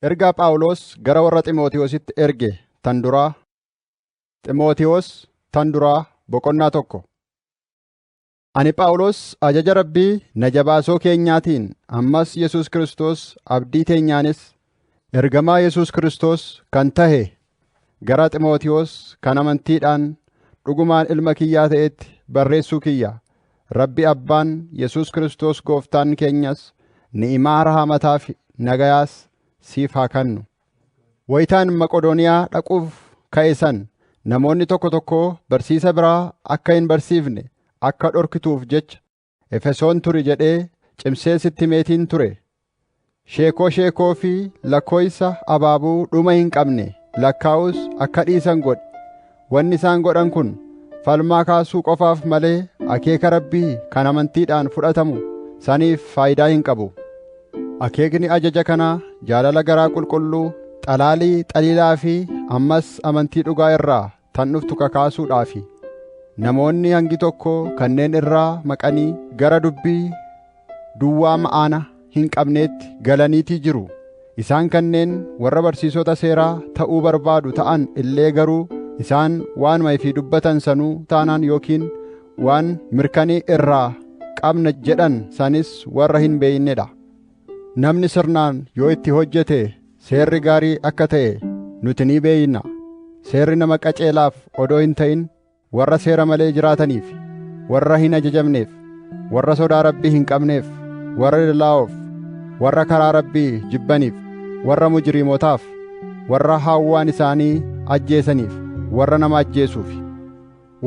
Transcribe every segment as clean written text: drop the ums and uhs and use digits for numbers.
Ergaa Phaawulos gara warra Xiimotewositti erge tan duraa. Xiimotewos tan duraa boqonnaa tokko. Ani Phaawulos ajaja Rabbii na jabaasoo keenyaatiin ammas Yesuus Kiristoos abdii teenyaanis ergamaa Yesuus Kiristoos kan tahe gara Xiimotewos kan amantiidhaan dhugumaan ilma kiyyaa ta'etti barreessuu kiyya. Rabbi Abbaan Yesuus Kiristoos Gooftaan keenyas ni'imaa rahaamataa fi nagayaas siif haa kennu. Wayitaan Maqodooniyaa dhaquuf ka'e san namoonni tokko tokko barsiisa biraa akka hin barsiifne akka dhorkituuf jecha Efesoon turi jedhee cimsee sitti meetiin ture. Sheekoo fi lakkooysa abaabuu dhuma hin qabne lakkaa'us akka dhiisan godhe. Wanni isaan godhan kun falmaa kaasuu qofaaf malee akeeka Rabbii kan amantiidhaan fudhatamu saniif faayidaa hin qabu. Akeekni ajaja kanaa jaalala garaa qulqulluu, xalaalii xaliilaa fi ammas amantii dhugaa irraa tan dhuftu kakaasuudhaafi. Namoonni hangi tokko kanneen irraa maqanii gara dubbii duwwaa ma'aana hin qabneetti galaniitii jiru. Isaan kanneen warra barsiisota seeraa ta'uu barbaadu ta'an illee garuu isaan waanuma ifii dubbatan sanuu taanaan yookiin waan mirkanii irraa qabna jedhan sanis warra hin beeynedha. Namni sirnaan yoo itti hojjete seerri gaarii akka ta'e nuti ni beeyna. Seerri nama qaceelaaf odoo hin ta'in warra seera malee jiraataniif, warra hin ajajamneef, warra sodaa Rabbii hin qabneef, warra dilaa'oof, warra karaa Rabbii jibbaniif, warra mujriimotaaf, warra hawwaan isaanii ajjeesaniif, warra nama ajjeesuuf,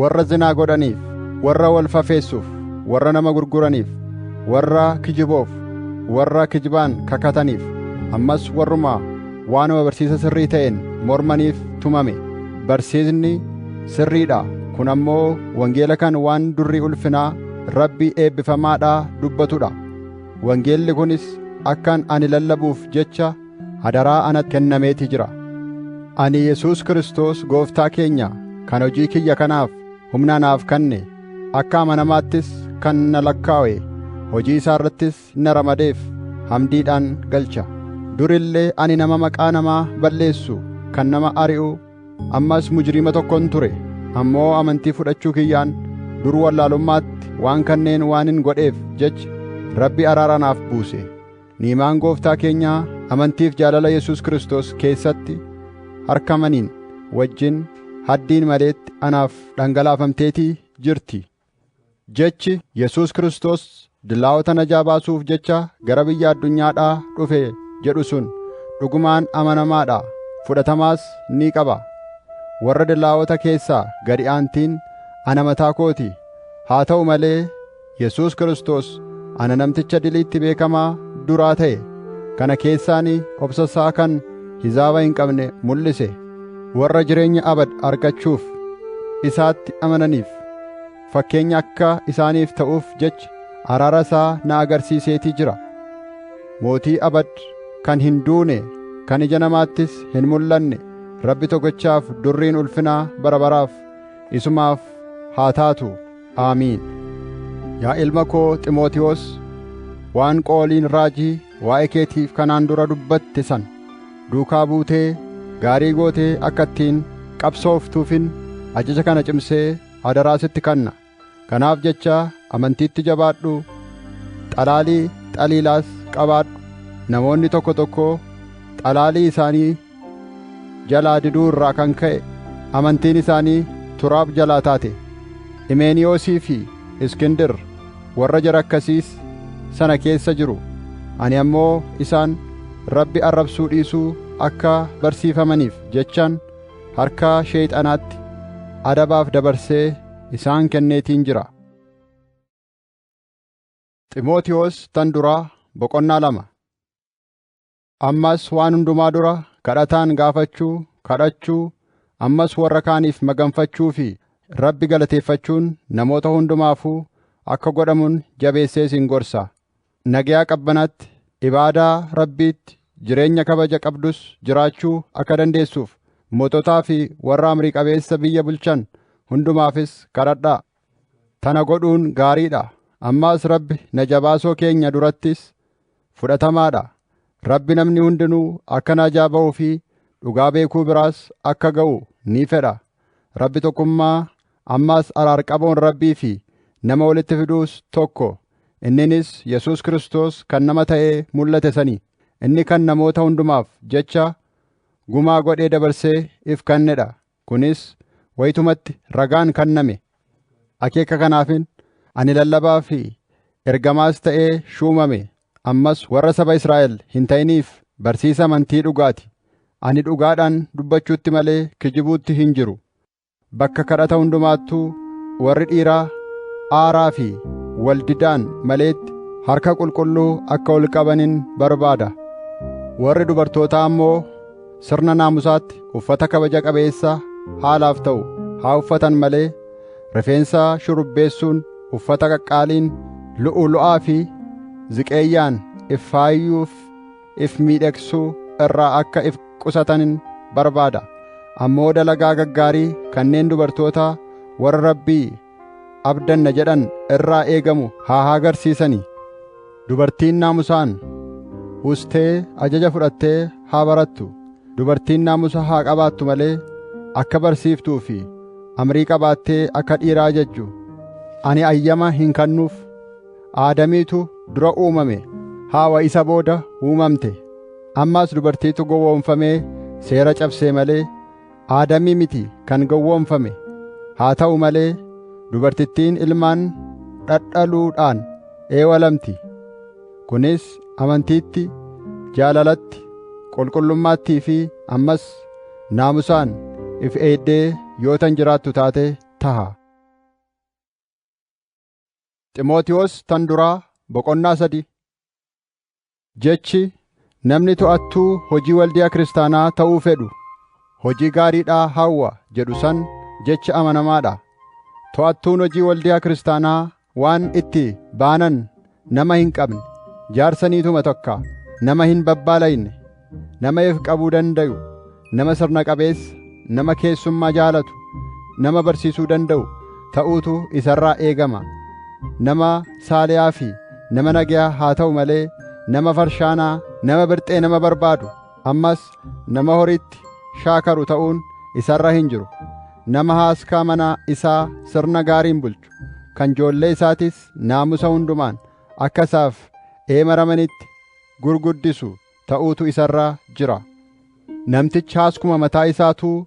warra zinaa godhaniif, warra wal fafeessuuf, warra nama gurguraniif, warra kijiboof, warra kijibaan kakataniif, ammas warruma waanuma barsiisa sirrii ta'een mormaniif tumame. Barsiisni sirriidha. Kun ammoo wangeela kan waan durri ulfinaa Rabbii eebbifamaadhaa dubbatudha. Wangeelli kunis akkan ani lallabuuf jecha hadaraa anatti kennameeti jira. Ani Yesuus Kiristoos Gooftaa keenya kan hojii kiyya kanaaf humna naaf kenne akka amanamaattis kan na lakkaa'e hojii isaa irrattis na ramadeef hamdiidhaan galcha. Durillee ani nama maqaa namaa balleessu kan nama ari'u ammas mujriima tokkon ture. Ammoo amantii fudhachuu kiyyaan dur wallaalummaatti waan kanneen waan hin godheef jecha Rabbi araara naaf buuse. Ni'imaan Gooftaa keenyaa amantiif jaalala Yesuus Kiristoos keessatti harkamaniin wajjin haddiin maleetti anaaf dhangalaafamteetii jirti. Jechi Yesuus Kiristoos dilaa'ota najaa baasuuf jecha gara biyya addunyaadhaa dhufe jedhu sun dhugumaan amanamaadha, fudhatamaas ni qaba. Warra dilaa'ota keessaa gadi aantiin ana mataa kooti. Haa ta'u malee Yesuus Kiristoos ana namticha diliitti beekamaa duraa ta'e kana keessaanii obsasaa kan hizaaba hin qabne mul'ise. Warra jireenya abad argachuuf isaatti amananiif fakkeenya akka isaaniif ta'uuf jecha araara isaa na agarsiiseetii jira. Mootii abad kan hin duune kan ija namaattis hin mul'anne Rabbi tokkichaaf durriin ulfinaa bara baraaf isumaaf haa taatu. Aamiin. Yaa ilma koo Xiimotewos, waan qooliin raajii waa'ee keetiif kanaan dura dubbatte san duukaa buutee gaarii gootee akka ittiin qabsooftuufin ajaja kana cimsee hadaraa sitti kenna. Kanaaf jecha amantiitti jabaadhu, xalaalii xaliilaas qabaadhu. Namoonni tokko tokko xalaalii isaanii jalaa diduu irraa kan ka'e amantiin isaanii turaab jalaa taate. Himeeniyoosii fi Iskindir warra jara akkasiis sana keessa jiru. Ani ammoo isaan Rabbi arrabsuu dhiisuu akka barsiifamaniif jechaan harka sheeyxanaatti adabaaf dabarsee isaan kenneetiin jira. Xiimotewos tan duraa boqonnaa 2. Ammas waan hundumaa dura kadhataan gaafachuu, kadhachuu, ammas warra kaaniif maganfachuu fi Rabbi galateeffachuun namoota hundumaafuu akka godhamuun jabeessee isin gorsa. Nagayaa qabbanatti, ibaadaa Rabbiitti, jireenya kabaja qabdus jiraachuu akka dandeessuuf moototaa fi warra amrii qabeessa biyya bulchan hundumaafis kadhadhaa. Tana godhuun gaariidha. Ammaas Rabbi na jabaasoo keenya durattis fudhatamaadha. Rabbi namni hundinuu akka naajaa ba'uu fi dhugaa beekuu biraas akka ga'u ni fedha. Rabbi tokkummaa ammas araarqaboon Rabbii fi nama walitti fiduus tokko. Inninis Yesuus Kiristoos kan nama ta'ee mul'ate sani. Inni kan namoota hundumaaf jecha gumaa godhee dabarsee if kennedha. Kunis wayitumatti ragaan kenname. Akeeka kanaafin ani lallabaa fi ergamaas ta'ee shuumame. Ammas warra saba Israa'el hin ta'iniif barsiisa amantii dhugaati. Ani dhugaadhaan dubbachuutti malee kijibuutti hin jiru. Bakka kadhata hundumaattuu warri dhiiraa aaraa fi waldidaan maleetti harka qulqulluu akka ol qabanin barbaada. Warri dubartootaa ammoo sirna naamusaatti uffata kabaja qabeessa haalaaf ta'u haa uffatan malee rifeensa shurubbeessuun uffata qaqqaaliin lu'ulu'aa fi ziqeeyyaan if faayyuuf if miidhagsuu irraa akka if qusatanin barbaada. Ammoo dalagaa gaggaarii kanneen dubartoota warra Rabbii abdanna jedhan irraa eegamu haa agarsiisanii. Dubartiin naamusaan ustee ajaja fudhattee haa barattu. Dubartiin naamusa haa qabaattu malee akka barsiiftuu fi amrii qabaattee akka dhiiraa ajajju ani ayyama hin kennuuf. Aadamiitu dura uumame, Haawa isa booda uumamte. Ammas dubartiitu gowwoomfamee seera cabsee malee Aadamii miti kan gowwoomfame. Haa ta'u malee dubartittiin ilmaan dhadhaluudhaan eewalamti. Kunis amantiitti, jaalalatti, qulqullummaattii fi ammas naamusaan if eeddee yoo tan jiraattu taate taha. Ximootiyoos tan duraa boqonnaa 3. Jechi namni to'attuu hojii waldiyaa kiristaanaa ta'uu fedhu hojii gaariidhaa hawwa jedhu san jecha amanamaadha. To'attuun hojii waldiyaa kiristaanaa waan itti baanan nama hin qabne, jaarsa niituma tokka, nama hin babbaalayne, nama if qabuu danda'u, nama sirna qabeessa, nama keessummaa jaalatu, nama barsiisuu danda'u ta'uutu isarraa eegama. Nama saaliyaa fi nama nagayaa haa ta'u malee nama farshaanaa, nama birxee nama barbaadu, ammas nama horiitti shaakaru ta'uun isarra hin jiru. Nama haaskaa mana isaa sirna gaariin bulchu, kan ijoollee isaatis naamusa hundumaan akka isaaf eemaramanitti gurguddisu ta'uutu isarra jira. Namtichi haaskuma mataa isaatuu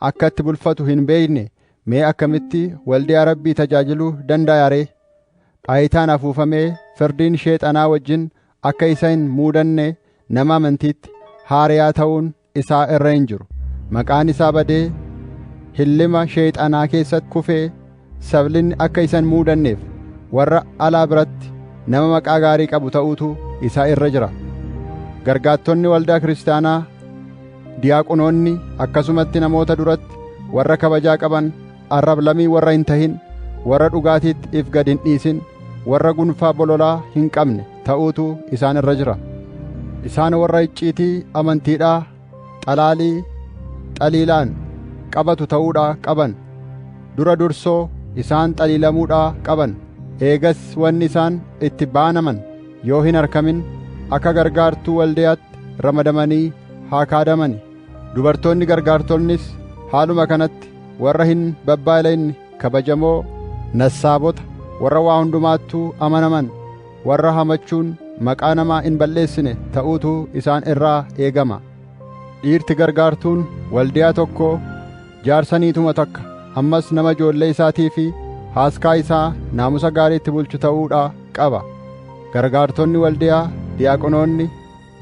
akka itti bulfatu hin beekne mee akkamitti waldiyaa Rabbii tajaajiluu danda'a ree? Dhaayitaan afuufamee firdiin sheexanaa wajjin akka isa hin muudanne nama amantiitti haariyaa ta'uun isaa irra hin jiru. Maqaan isaa badee hillima sheexanaa keessatti kufee sablinni akka isa hin muudanneef warra alaa biratti nama maqaa gaarii qabu ta'uutu isaa irra jira. Gargaattonni waldaa kiristaanaa, diyaaqonoonni akkasumatti namoota duratti warra kabajaa qaban, arrablamii warra hin tahin, warra dhugaatiitti if gad hin dhiisin, warra gunfaa bololaa hin qabne ta'uutu isaan irra jira. Isaan warra icciitii amantiidhaa xalaalii xaliilaan qabatu ta'uudhaa qaban. Dura dursoo isaan xaliilamuudhaa qaban. Eegas wanni isaan itti baanaman yoo hin argamin akka gargaartuu waldayaatti ramadamanii haa kaadamani. Dubartoonni gargaartonnis haaluma kanatti warra hin babbaalayne kabajamoo, nassaabota, warra waa hundumaattuu amanaman, warra hamachuun maqaa namaa hin balleessine ta'uutu isaan irraa eegama. Dhiirti gargaartuun waldiyaa tokkoo jaarsa niituma takka, ammas nama ijoollee isaatii fi haaskaa isaa naamusa gaariitti bulchu ta'uudhaa qaba. Gargaartonni waldiyaa, diyaaqonoonni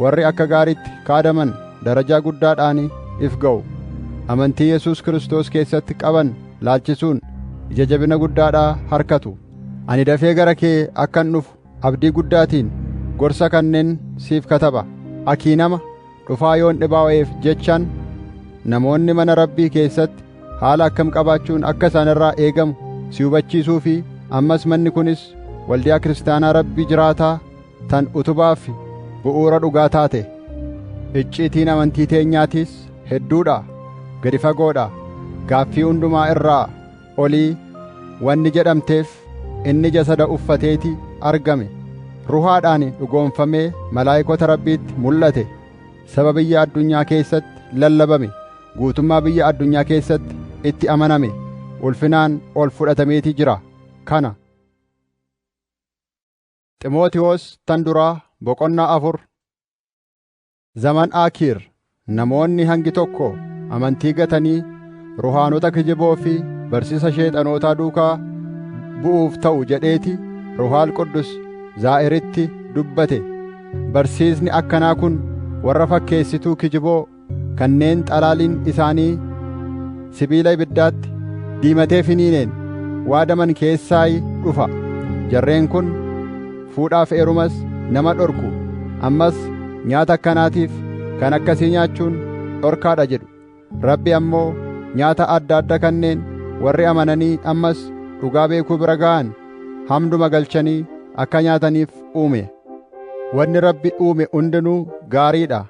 warri akka gaariitti kaadaman darajaa guddaadhaan if ga'u. Amantii Yesuus Kiristoos keessatti qaban laalchisuun ija jabina guddaadhaa harkatu. Ani dafee gara kee akkan dhufu abdii guddaatiin gorsa kanneen siif kataba. Akii nama dhufaa yoon dhibaa'eef jechaan namoonni mana Rabbii keessatti haala akkam qabaachuun akka isaan irraa eegamu si hubachiisuu fi ammas manni kunis waldiyaa kiristaanaa Rabbii jiraataa tan utubaa fi bu'uura dhugaa taate. Icciitiin amantii teenyaatiis hedduudha, gadi fagoodha, gaaffii hundumaa irraa olii wanni jedhamteef inni jasada uffateeti argame. ruhaadhaan dhugoomfamee malaa'ikota Rabbiitti mul'ate, saba biyya addunyaa keessatti lallabame, guutummaa biyya addunyaa keessatti itti amaname, ulfinaan ol fudhatameetii jira. Kana Ximootiyoos tan duraa boqonnaa 4. Zaman Aakiir namoonni hangi tokko amantii gatanii ruhaanota kijiboo fi barsiisa sheexanootaa duukaa bu'uuf ta'u jedheeti Ruhaal Quddus Zaa'iritti dubbate. Barsiisni akkanaa kun warra fakkeessituu kijiboo kanneen xalaaliin isaanii sibiila ibiddaatti diimatee finiineen waadaman keessaa dhufa. Jarreen kun fuudhaaf heerumas nama dhorku. Ammas nyaata akkanaatiif kan akkasii nyaachuun dhorkaadha jedhu. Rabbi ammoo nyaata adda adda kanneen warri amananii ammas dhugaa beekuu bira ga'an hamduma galchanii akka nyaataniif uume. Wanni Rabbi uume hundinuu gaariidha.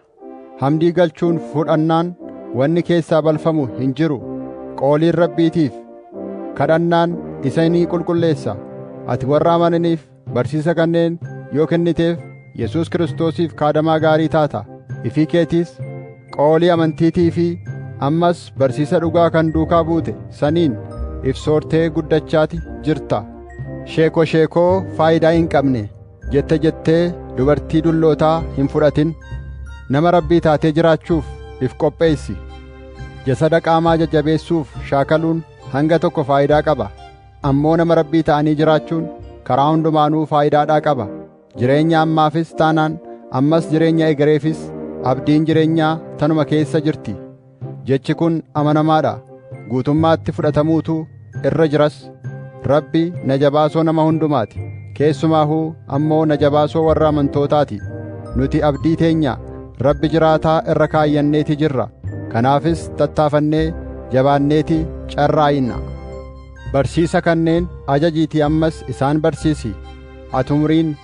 Hamdii galchuun fudhannaan wanni keessaa balfamu hin jiru. Qooliin Rabbiitiif kadhannaan isa ni qulqulleessa. Ati warra amananiif barsiisa kanneen yoo kenniteef Yesuus Kiristoosiif kaadamaa gaarii taata. Ifii keetiis qoolii amantiitii fi ammas barsiisa dhugaa kan duukaa buute saniin ifsoortee guddachaati jirta. Sheekoo faayidaa hin qabne jettee dubartii dullootaa hin fudhatin. Nama Rabbii taatee jiraachuuf if qopheessi. Jasada qaamaa jajjabeessuuf shaakaluun hanga tokko faayidaa qaba. Ammoo nama Rabbii ta'anii jiraachuun karaa hundumaanuu faayidaadhaa qaba. Jireenya ammaafis taanaan ammas jireenya egereefis abdiin jireenyaa tanuma keessa jirti. Jechi kun amanamaadha. Guutummaatti fudhatamuutu irra jiras. Rabbi na jabaasoo nama hundumaati. Keessumaahuu ammoo na jabaasoo warra amantootaati. Nuti abdii teenya Rabbi jiraataa irra kaayyanneeti jirra. Kanaafis tattaafannee jabaanneeti carraa'inna. Barsiisa kanneen ajajiitii ammas isaan barsiisi. Ati umuriin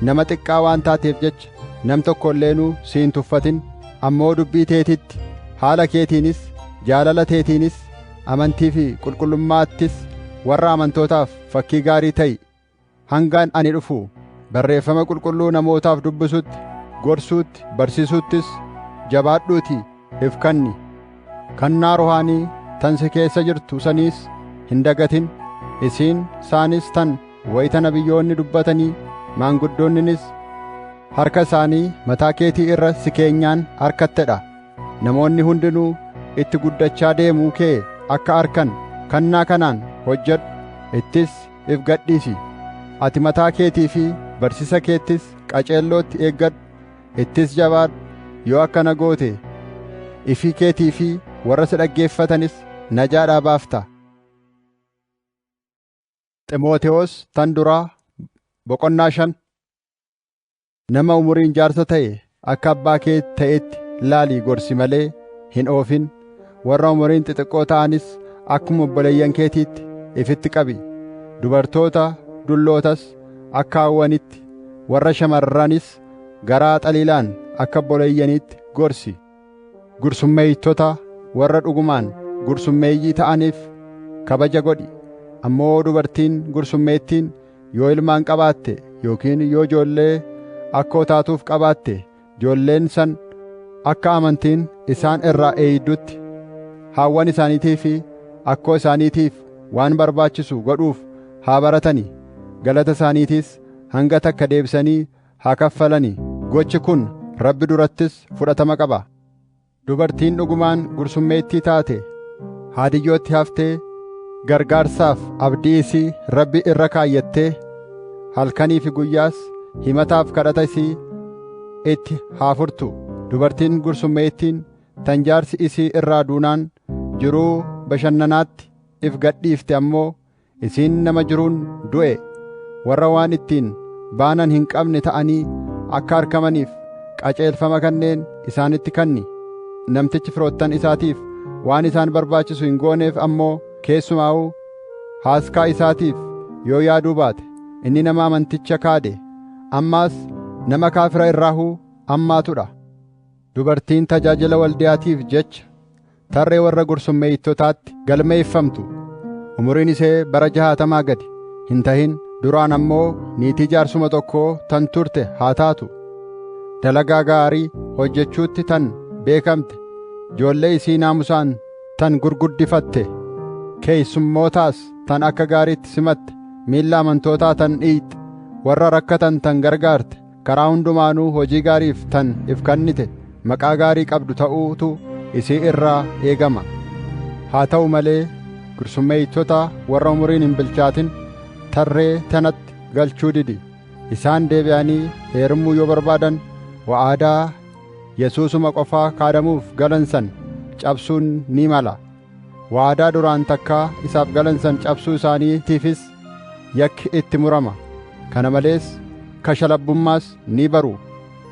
nama xiqqaa waan taateef jecha nam tokko illeenuu si hin tuffatin. Ammoo dubbii teetitti haala keetiinis jaalala teetiinis amantii fi qulqullummaattis warra amantootaaf fakkii gaarii ta'i. Hangaan ani dhufu barreeffama qulqulluu namootaaf dubbisutti, gorsuutti, barsiisuttis jabaadhuutii if kanni. Kannaa ruhaanii tan si keessa jirtu saniis hin dagatin. Isiin isaanis tan wayita nabiyyoonni dubbatanii maanguddoonninis harka isaanii mataa keetii irra si keenyaan harkattedha. Namoonni hundinuu itti guddachaa deemuu kee akka arkan kannaa kanaan hojjedhu. Ittis if gadhiisi. Ati mataa keetii fi barsiisa keettis qaceellootti eeggadhu. Ittis jabaadhu. Yoo akkana goote ifii keetii fi warra si dhaggeeffatanis najaadhaa baafta. Ximootiyoos tan duraa boqonnaa 5. Nama umuriin jaarsa ta'e akka abbaa kee ta'etti laalii gorsi malee hin oofin. Warra umuriin xixiqqoo ta'anis akkuma obboleeyyan keetiitti ifitti qabi. Dubartoota dullootas akka hawwanitti, warra shamarranis garaa xaliilaan akka obboleeyyaniitti gorsi. Gursummeeyyitota warra dhugumaan gursummeeyyii ta'aniif kabaja godhi. Ammoo dubartiin gursummeettiin yoo ilmaan qabaatte yookiin yoo ijoollee akkoo taatuuf qabaatte, ijoolleen san akka amantiin isaan irraa eeyiddutti haawwan isaaniitii fi akkoo isaaniitiif waan barbaachisu godhuuf haa baratani. Galata isaaniitiis hanga takka deebisanii haa kaffalani. Gochi kun Rabbi durattis fudhatama qaba. Dubartiin dhugumaan gursummeettii taate haadiyyootti haftee gargaarsaaf abdii isii Rabbi irra kaayyattee halkanii fi guyyaas himataaf kadhata isii itti haa furtu. Dubartiin gursummeettiin tan jaarsi isii irraa duunaan jiruu bashannanaatti if gadhiifte ammoo isiin nama jiruun du'e. Warra waan ittiin baanan hin qabne ta'anii akka argamaniif qaceelfama kanneen isaanitti kanni. Namtichi firoottan isaatiif waan isaan barbaachisu hin gooneef ammoo keessumaa'uu haaskaa isaatiif yoo yaaduu baate inni nama amanticha kaade ammaas nama kaafira irraahuu ammaatudha. Dubartiin tajaajila waldiyaatiif jecha tarree warra gursummeeytotaatti galmeeffamtu umuriin isee bara 60 gadi hin tahin duraan ammoo niitii jaarsuma tokkoo tan turte haa taatu. Dalagaa gaarii hojjechuutti tan beekamte, ijoollee isii naamusaan tan gurguddifatte, keessummootaas tan akka gaariitti simatte, miilla amantootaa tan dhiitte, warra rakkatan tan gargaarte, karaa hundumaanuu hojii gaariif tan if kennite, maqaa gaarii qabdu ta'uutu isii irraa eegama. Haa ta'u malee gursummeeyyitoota warra umuriin hin bilchaatin tarree tanatti galchuu didi. Isaan deebi'anii heerumuu yoo barbaadan waadaa Yesuusuma qofaa kaadamuuf galan san cabsuun ni mala. Waadaa duraan takkaa isaaf galan san cabsuu isaaniitiifis yakki itti murama. Kana malees kashalabbummaas ni baru,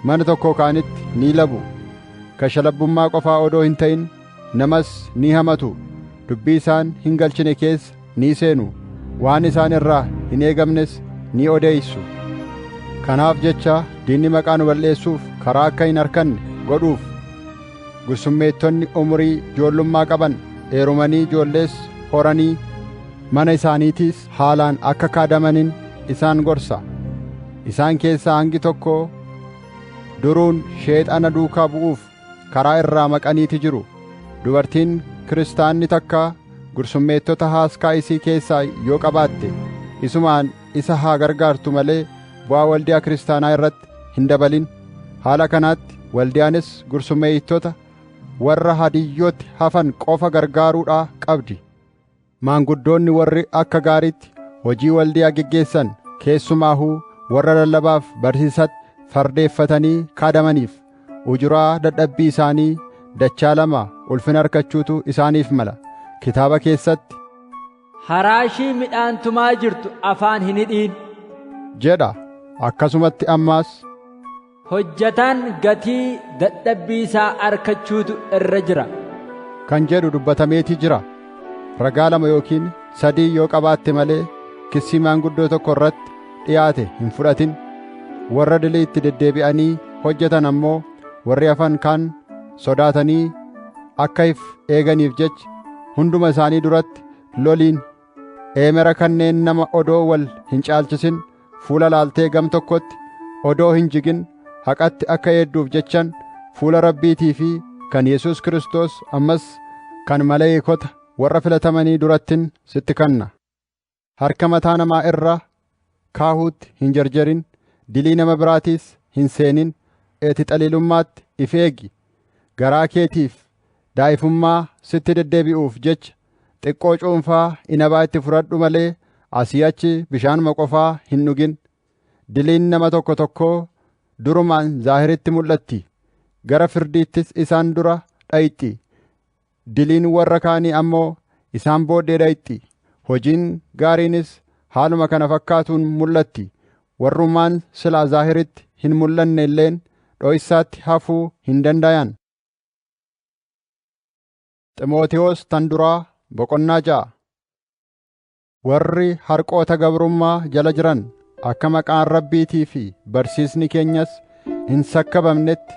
mana tokko kaanitti ni labu. Kashalabbummaa qofaa odoo hin ta'in namas ni hamatu, dubbii isaan hin galchine keessa ni seenu, waan isaan irraa hin eegamnes ni odeessu. Kanaaf jecha diinni maqaa nu balleessuuf karaa akka hin arkanne godhuuf gursummeettonni umurii ijoollummaa qaban heerumanii ijoollees horanii mana isaaniitiis haalaan akka kaadamanin isaan gorsa. Isaan keessaa hangi tokko duruun sheexana duukaa bu'uuf karaa irraa maqaniiti jiru. Dubartiin kiristaanni takka gursummeettota haaskaa isii keessaa yoo qabaatte isumaan isa haa gargaartu malee bu'aa waldiyaa kiristaanaa irratti hin dabalin. Haala kanaatti waldiyaanis gursummeeyyitoota warra hadiyyootti hafan qofa gargaaruudhaa qabdi. Maanguddoonni warri akka gaariitti hojii waldiyaa geggeessan keessumaahuu warra lallabaaf barsiisatti fardeeffatanii kaadamaniif ujuraa dadhabbii isaanii dachaa lama ulfina argachuutu isaaniif mala. Kitaaba keessatti haraashii midhaan tumaa jirtu afaan hin hidhiin jedha. Akkasumatti ammaas hojjataan gatii dadhabbii isaa argachuutu irra jira kan jedhu dubbatameetii jira. Ragaa lama yookiin sadii yoo qabaatte malee kissii maanguddoo tokko irratti dhiyaate hin fudhatin. Warra dilii itti deddeebi'anii hojjetan ammoo warri hafan kaan sodaatanii akka if eeganiif jecha hunduma isaanii duratti loliin eemera kanneen nama odoo wal hin caalchisin fuula laaltee gam tokkotti odoo hin jigin haqatti akka eedduuf jechan fuula Rabbiitii fi kan Yesuus Kiristoos ammas kan maleeykota warra filatamanii durattin sitti kanna. Harka mataa namaa irra kaahuutti hin jarjarin, dilii nama biraatiis hin seenin, eti xaliilummaatti if eegi. Garaa keetiif daa'ifummaa sitti deddeebi'uuf jecha xiqqoo cuunfaa inabaa itti fudhadhu malee asii achi bishaanuma qofaa hin dhugin. Diliin nama tokko tokkoo durumaan zaahiritti mul'atti, gara firdiittis isaan dura dhayixi. Diliin warra kaanii ammoo isaan booddee dhayixi. Hojiin gaariinis haaluma kana fakkaatuun mul'atti. Warrumaan silaa zaahiritti hin mul'anne illeen dho'issaatti hafuu hin dandayan. Ximootiyoos tan duraa boqonnaa 6. Warri harqoota gabrummaa jala jiran akka maqaan Rabbiitii fi barsiisni keenyas hin sakkabamnetti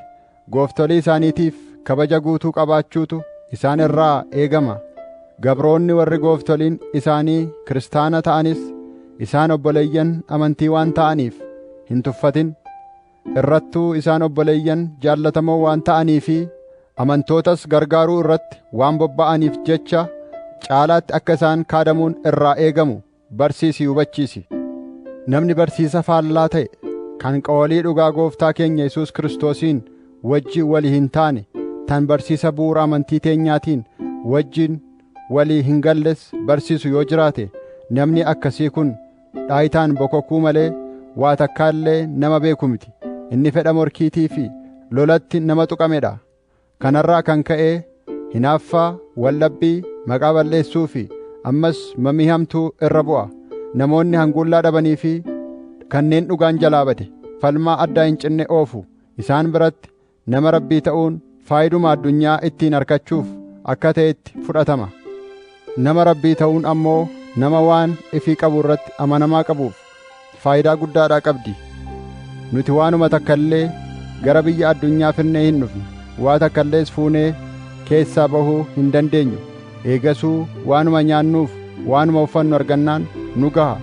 gooftolii isaaniitiif kabaja guutuu qabaachuutu isaan irraa eegama. Gabroonni warri gooftoliin isaanii kiristaana ta'anis isaan obboleeyyan amantii waan ta'aniif hin tuffatin. Irrattuu isaan obboleeyyan jaallatamoo waan ta'anii fi amantootas gargaaruu irratti waan bobba'aniif jecha caalaatti akka isaan kaadamuun irraa eegamu barsiisi hubachiisi. Namni barsiisa faallaa ta'e kan qoolii dhugaa gooftaa keenya Yesuus Kiristoosiin wajjin walii hin taane, tan barsiisa bu'uura amantii teenyaatiin wajjin walii hin galles barsiisu yoo jiraate, namni akkasii kun dhaayitaan bokokuu malee waa takkaa illee nama beeku miti. Inni fedha morkiitii fi lolatti nama tuqamedha. Kanarraa kan ka'ee hinaaffaa, wallabbii, maqaa balleessuu fi ammas mamii hamtuu irra bu'a. Namoonni hanguullaa dhabanii fi kanneen dhugaan jalaa bade falmaa addaa hin cinne oofu. Isaan biratti nama Rabbii ta'uun faayiduma addunyaa ittiin argachuuf akka ta'etti fudhatama. Nama Rabbii ta'uun ammoo nama waan ifii qabu irratti amanamaa qabuuf faayidaa guddaadhaa qabdi. Nuti waanuma takka illee gara biyya addunyaa finnee hin dhufne, waa takka illees fuunee keessaa bahuu hin dandeenyu. Eegasuu waanuma nyaannuuf waanuma uffannu argannaan nu gaha.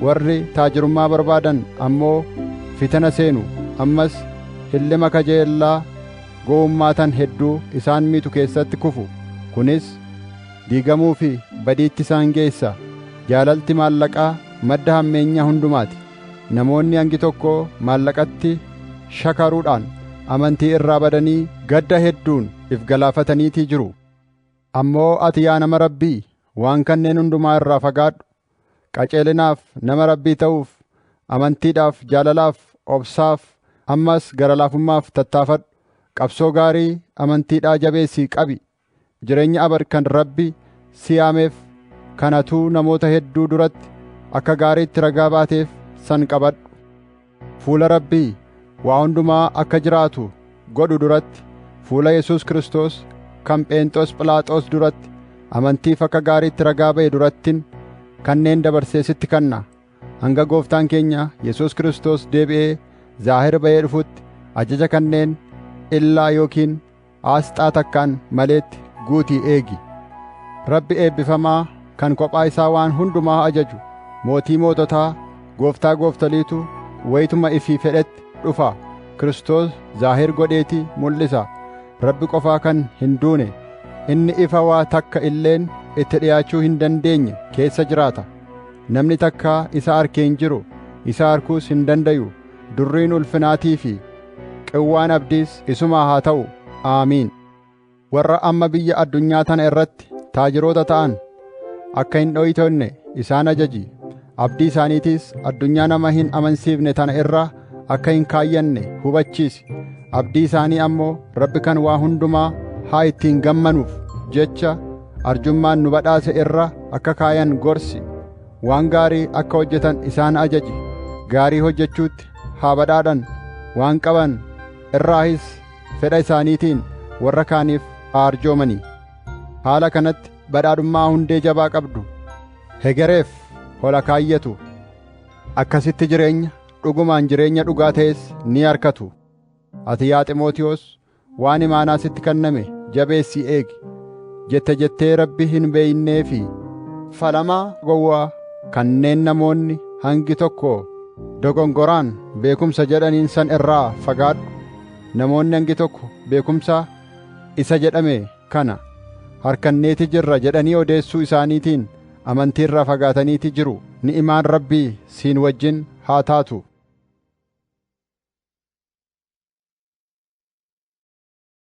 warri taajirummaa barbaadan ammoo fitana seenu. Ammas hillima kajeellaa gowwummaatan hedduu isaan miitu keessatti kufu. Kunis diigamuu fi badiitti isaan geessa. Jaalalti maallaqaa madda hammeenyaa hundumaati. Namoonni hangi tokko maallaqatti shakaruudhaan amantii irraa badanii gadda hedduun if galaafataniitii jiru. Ammoo ati yaa nama Rabbii waan kanneen hundumaa irraa fagaadhu. Qajeelinaaf nama Rabbii ta'uuf, amantiidhaaf, jaalalaaf, obsaaf, ammas gara laafummaaf tattaafadhu. Qabsoo gaarii amantiidhaa jabeessii qabi. Jireenya abar kan Rabbi si yaameef kanatuu namoota hedduu duratti akka gaariitti ragaa baateef san qabadhu. Fuula Rabbii waa hundumaa akka jiraatu godhu duratti, fuula Yesuus Kiristoos kan Pheenxoos Phiilaaxoos duratti amantiif akka gaariitti ragaa ba'e durattin kanneen dabarsee sitti kanna. Hanga Gooftaan keenya Yesuus Kiristoos deebi'ee zaahir ba'ee dhufutti ajaja kanneen illaa yookiin aasxaa takkaan maleetti guutii eegi. Rabbi eebbifamaa kan kophaa isaa waan hundumaa ajaju, mootii moototaa, Gooftaa gooftoliitu wayituma ifii fedhetti dhufa. Kiristoos zaahir godheetii mul'isa. Rabbi qofaa kan hin duune, inni ifa waa takka illeen itti dhi'aachuu hin dandeenye keessa jiraata. Namni takka isa arkee hin jiru, isa arkuus hin dandayu. Durriin ulfinaatii fi qewwaan abdiis isumaa haa ta'u. Aamiin. Warra amma biyya addunyaa tana irratti taajiroota ta'an akka hin dho'itonne isaan ajaji. Abdii isaaniitiis addunyaa nama hin amansiifne tana irra akka hin kaayyanne hubachiisi. Abdii isaanii ammoo Rabbi kan waa hundumaa haa ittiin gammanuuf jecha arjummaan nu badhaase irra akka kaayan gorsi. Waan gaarii akka hojjetan isaan ajaji. Gaarii hojjechuutti haa badhaadhan. Waan qaban irraahis fedha isaaniitiin warra kaaniif haa arjoomanii. Haala kanatti badhaadhummaa hundee jabaa qabdu hegereef hola kaayyatu. Akkasitti jireenya dhugumaan jireenya dhugaa ta'es ni argatu. Ati yaa Ximootiyoos waan imaanaa sitti kenname jabeessii eegi. Jettee Rabbi hin beeynee fi falamaa gowwaa kanneen namoonni hangi tokko dogongoraan beekumsa jedhaniin san irraa fagaadhu. Namoonni hangi tokko beekumsa isa jedhame kana harkanneeti jirra jedhanii odeessuu isaaniitiin amantii irraa fagaataniiti jiru. Ni'imaan Rabbii siin wajjin haa taatu.